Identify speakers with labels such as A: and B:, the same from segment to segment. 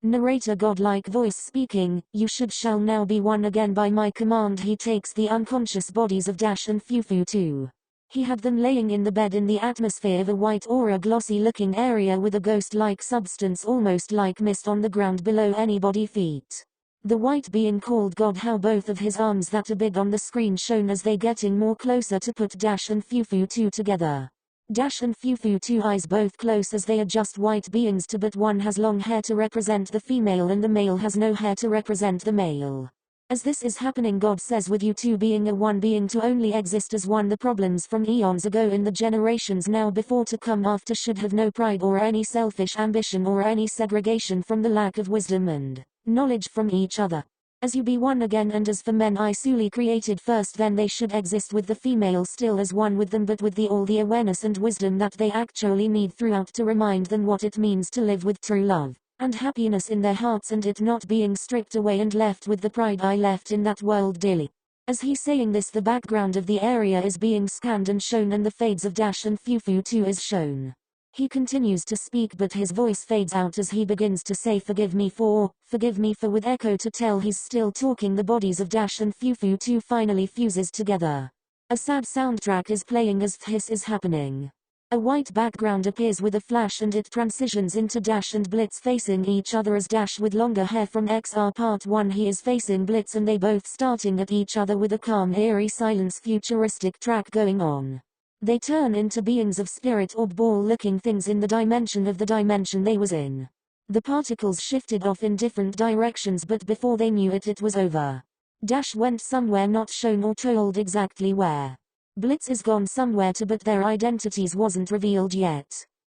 A: Narrator godlike voice speaking, you shall now be one again by my command. He takes the unconscious bodies of Dash and Fufu too. He had them laying in the bed in the atmosphere of a white aura glossy looking area with a ghost-like substance almost like mist on the ground below anybody's feet. The white being called God. How both of his arms that are big on the screen shown as they getting more closer to put Dash and Fufu 2 together. Dash and Fufu 2 eyes both close as they are just white beings too, but one has long hair to represent the female and the male has no hair to represent the male. As this is happening, God says, with you two being a one being to only exist as one. The problems from eons ago in the generations now before to come after should have no pride or any selfish ambition or any segregation from the lack of wisdom and knowledge from each other. As you be one again, and as for men I solely created first, then they should exist with the female still as one with them, but with all the awareness and wisdom that they actually need throughout to remind them what it means to live with true love and happiness in their hearts, and it not being stripped away and left with the pride I left in that world daily. As he's saying this, the background of the area is being scanned and shown, and the fades of Dash and Fufu 2 is shown. He continues to speak, but his voice fades out as he begins to say forgive me for, with echo to tell he's still talking. The bodies of Dash and Fufu 2 finally fuses together. A sad soundtrack is playing as this is happening. A white background appears with a flash and it transitions into Dash and Blitz facing each other as Dash with longer hair from XR Part 1 he is facing Blitz, and they both starting at each other with a calm eerie silence futuristic track going on. They turn into beings of spirit orb ball looking things in the dimension of the dimension they was in. The particles shifted off in different directions, but before they knew it, it was over. Dash went somewhere not shown or told exactly where. Blitz is gone somewhere too, but their identities wasn't revealed yet.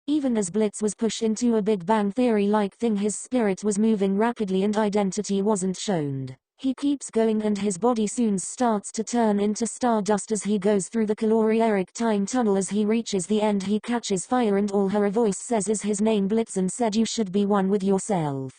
A: Even as Blitz was pushed into a Big Bang Theory like thing, his spirit was moving rapidly and identity wasn't shown. He keeps going and his body soon starts to turn into stardust as he goes through the caloric time tunnel. As he reaches the end he catches fire and all her voice says is his name, Blitz, and said you should be one with yourself.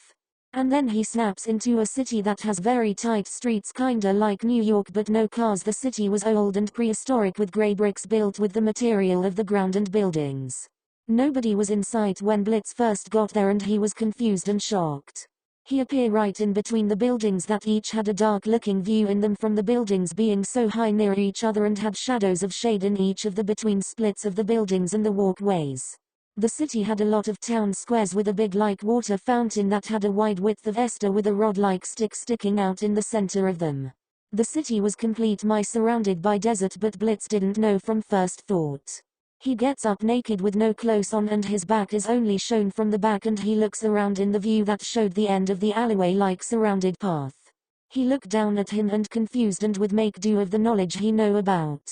A: And then he snaps into a city that has very tight streets kinda like New York but no cars. The city was old and prehistoric with grey bricks built with the material of the ground and buildings. Nobody was in sight when Blitz first got there and he was confused and shocked. He appeared right in between the buildings that each had a dark-looking view in them from the buildings being so high near each other and had shadows of shade in each of the between splits of the buildings and the walkways. The city had a lot of town squares with a big like water fountain that had a wide width of Esther with a rod-like stick sticking out in the center of them. The city was complete surrounded by desert, but Blitz didn't know from first thought. He gets up naked with no clothes on and his back is only shown from the back, and he looks around in the view that showed the end of the alleyway like surrounded path. He looked down at him and confused and would make do of the knowledge he know about.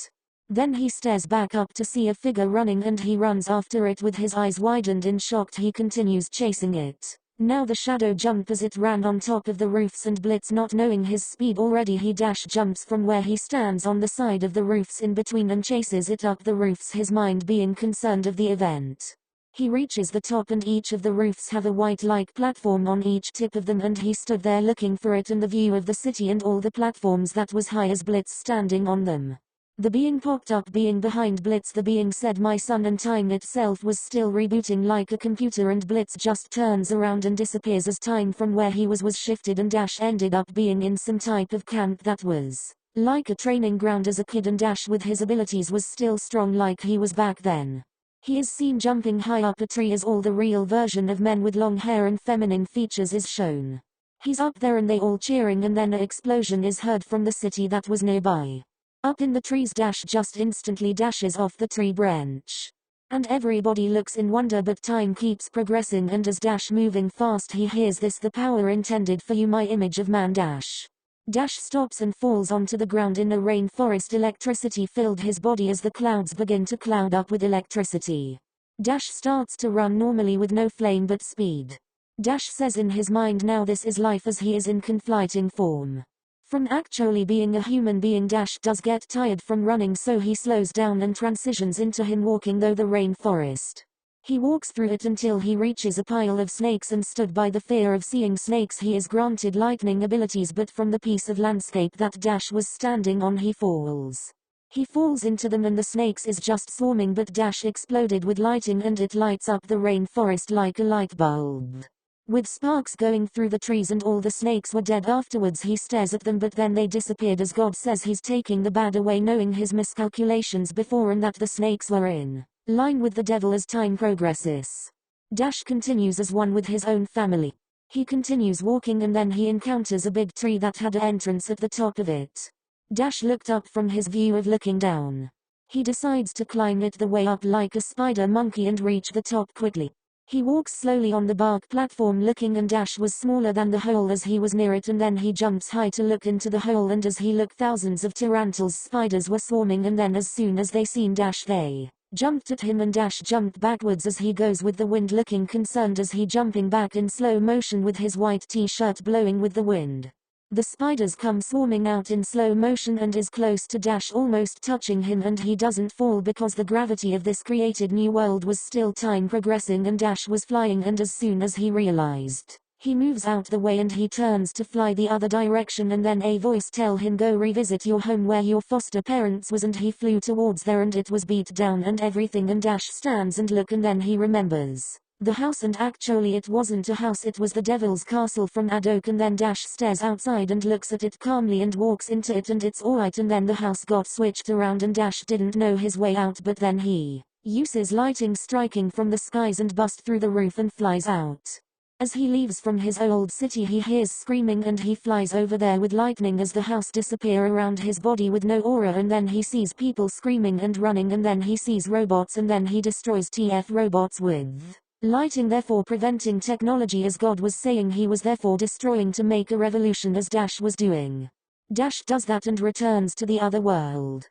A: Then he stares back up to see a figure running and he runs after it with his eyes widened in shock. He continues chasing it. Now the shadow jumped as it ran on top of the roofs, and Blitz not knowing his speed already he jumps from where he stands on the side of the roofs in between and chases it up the roofs, his mind being concerned of the event. He reaches the top and each of the roofs have a white-like platform on each tip of them, and he stood there looking for it and the view of the city and all the platforms that was high as Blitz standing on them. The being popped up being behind Blitz. The being said my son, and time itself was still rebooting like a computer, and Blitz just turns around and disappears as time from where he was shifted, and Dash ended up being in some type of camp that was like a training ground as a kid, and Dash with his abilities was still strong like he was back then. He is seen jumping high up a tree as all the real version of men with long hair and feminine features is shown. He's up there and they all cheering, and then an explosion is heard from the city that was nearby. Up in the trees Dash just instantly dashes off the tree branch. And everybody looks in wonder, but time keeps progressing, and as Dash moving fast he hears this: the power intended for you, my image of man. Dash stops and falls onto the ground in a rainforest. Electricity filled his body as the clouds begin to cloud up with electricity. Dash starts to run normally with no flame but speed. Dash says in his mind now this is life, as he is in conflicting form. From actually being a human being, Dash does get tired from running, so he slows down and transitions into him walking through the rainforest. He walks through it until he reaches a pile of snakes, and stood by the fear of seeing snakes he is granted lightning abilities, but from the piece of landscape that Dash was standing on he falls. He falls into them and the snakes is just swarming, but Dash exploded with lighting and it lights up the rainforest like a light bulb. With sparks going through the trees and all the snakes were dead afterwards. He stares at them but then they disappeared as God says he's taking the bad away, knowing his miscalculations before and that the snakes were in line with the devil as time progresses. Dash continues as one with his own family. He continues walking and then he encounters a big tree that had an entrance at the top of it. Dash looked up from his view of looking down. He decides to climb it the way up like a spider monkey and reach the top quickly. He walks slowly on the bark platform looking, and Dash was smaller than the hole as he was near it, and then he jumps high to look into the hole, and as he looked thousands of tarantulas spiders were swarming, and then as soon as they seen Dash they jumped at him and Dash jumped backwards as he goes with the wind, looking concerned as he jumping back in slow motion with his white t-shirt blowing with the wind. The spiders come swarming out in slow motion and is close to Dash, almost touching him, and he doesn't fall because the gravity of this created new world was still time progressing and Dash was flying, and as soon as he realized, he moves out the way and he turns to fly the other direction, and then a voice tell him go revisit your home where your foster parents was, and he flew towards there and it was beat down and everything, and Dash stands and look and then he remembers the house, and actually it wasn't a house, it was the devil's castle from Adok, and then Dash stares outside and looks at it calmly and walks into it and it's alright, and then the house got switched around and Dash didn't know his way out, but then he uses lightning striking from the skies and bust through the roof and flies out. As he leaves from his old city he hears screaming and he flies over there with lightning as the house disappear around his body with no aura, and then he sees people screaming and running, and then he sees robots, and then he destroys TF robots with lighting, therefore preventing technology as God was saying he was therefore destroying to make a revolution as Dash was doing. Dash does that and returns to the other world.